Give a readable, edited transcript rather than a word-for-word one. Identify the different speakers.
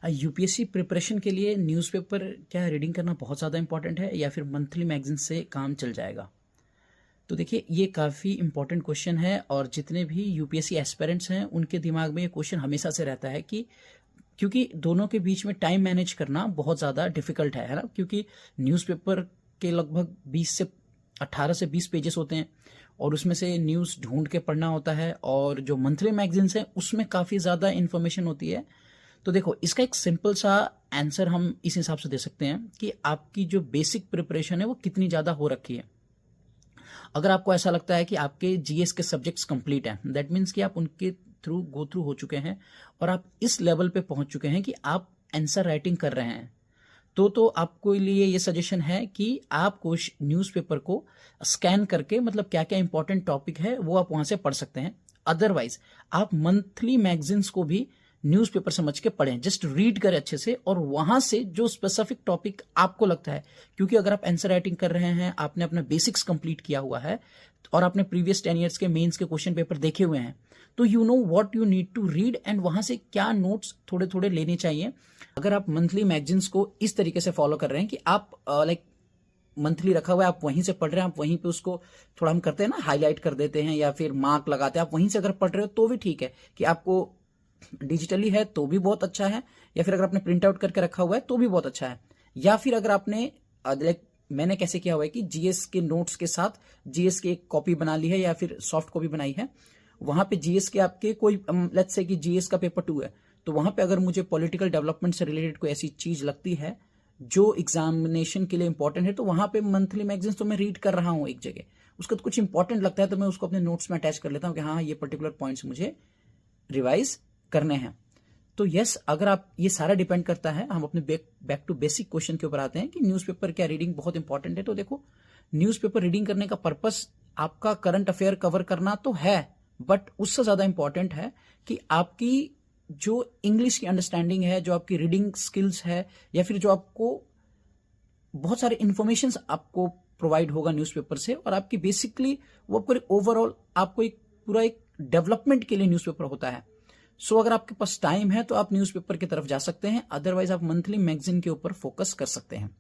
Speaker 1: UPSC preparation के लिए newspaper क्या रीडिंग करना बहुत ज़्यादा इंपॉर्टेंट है या फिर मंथली मैगजीन से काम चल जाएगा? तो देखिए, ये काफ़ी इंपॉर्टेंट क्वेश्चन है और जितने भी यूपीएससी एस्पिरेंट्स हैं उनके दिमाग में ये क्वेश्चन हमेशा से रहता है कि क्योंकि दोनों के बीच में टाइम मैनेज करना बहुत ज़्यादा डिफिकल्ट है ना? क्योंकि न्यूज़पेपर के लगभग 18 से 20 पेजेस होते हैं और उसमें से न्यूज़ ढूंढ के पढ़ना होता है, और जो मंथली मैगजीन्स हैं उसमें काफ़ी ज़्यादा इन्फॉर्मेशन होती है। तो देखो, इसका एक सिंपल सा आंसर हम इस हिसाब से दे सकते हैं कि आपकी जो बेसिक प्रिपरेशन है वो कितनी ज़्यादा हो रखी है। अगर आपको ऐसा लगता है कि आपके जीएस के सब्जेक्ट्स कंप्लीट हैं, दैट मीन्स कि आप उनके थ्रू गो थ्रू हो चुके हैं और आप इस लेवल पे पहुंच चुके हैं कि आप आंसर राइटिंग कर रहे हैं, तो आपको लिए ये सजेशन है कि आप कुछ न्यूज़पेपर को स्कैन करके, मतलब क्या क्या इंपॉर्टेंट टॉपिक है वो आप वहां से पढ़ सकते हैं। अदरवाइज आप मंथली मैगजीन्स को भी न्यूज़पेपर समझ के पढ़ें, जस्ट रीड करें अच्छे से और वहां से जो स्पेसिफिक टॉपिक आपको लगता है, क्योंकि अगर आप आंसर राइटिंग कर रहे हैं, आपने अपना बेसिक्स कंप्लीट किया हुआ है और आपने प्रीवियस 10 ईयर्स के मेंस के क्वेश्चन पेपर देखे हुए हैं, तो you know what you need to read and वहां से क्या नोट्स थोड़े थोड़े लेने चाहिए। अगर आप मंथली मैगजीन्स को इस तरीके से फॉलो कर रहे हैं कि आप लाइक मंथली रखा हुआ है, आप वहीं से पढ़ रहे हैं, आप वहीं पे उसको थोड़ा, हम करते हैं ना, हाईलाइट कर देते हैं या फिर मार्क लगाते हैं, आप वहीं से अगर पढ़ रहे हो तो भी ठीक है। कि आपको डिजिटली है तो भी बहुत अच्छा है, या फिर अगर आपने प्रिंट आउट करके रखा हुआ है तो भी बहुत अच्छा है, या फिर अगर आपने लाइक मैंने कैसे किया हुआ है कि जीएस के नोट्स के साथ जीएस की एक कॉपी बना ली है या फिर सॉफ्ट कॉपी बनाई है, वहां पे जीएस के आपके कोई लेट्स से कि जीएस का पेपर 2 है, तो वहां पे अगर मुझे पॉलिटिकल डेवलपमेंट से रिलेटेड कोई ऐसी चीज लगती है जो एग्जामिनेशन के लिए इंपॉर्टेंट है, तो वहां पे मंथली मैगजीन तो मैं रीड कर रहा हूं एक जगह, उसका तो कुछ इंपॉर्टेंट लगता है तो मैं उसको अपने नोट्स में अटैच कर लेता हूं कि हाँ, ये पर्टिकुलर पॉइंट्स मुझे रिवाइज करने हैं। तो यस, अगर आप, ये सारा डिपेंड करता है, हम अपने बैक टू बेसिक क्वेश्चन के ऊपर आते हैं कि न्यूज़पेपर क्या रीडिंग बहुत इंपॉर्टेंट है। तो देखो, न्यूज़पेपर रीडिंग करने का पर्पस आपका करंट अफेयर कवर करना तो है, बट उससे ज्यादा इंपॉर्टेंट है कि आपकी जो इंग्लिश की अंडरस्टैंडिंग है, जो आपकी रीडिंग स्किल्स है, या फिर जो आपको बहुत सारे इंफॉर्मेशन आपको प्रोवाइड होगा न्यूज़पेपर से, और आपकी बेसिकली वो आपको ओवरऑल आपको एक पूरा एक डेवलपमेंट के लिए न्यूज़पेपर होता है। सो अगर आपके पास टाइम है तो आप न्यूज़पेपर की तरफ जा सकते हैं, अदरवाइज आप मंथली मैगजीन के ऊपर फोकस कर सकते हैं।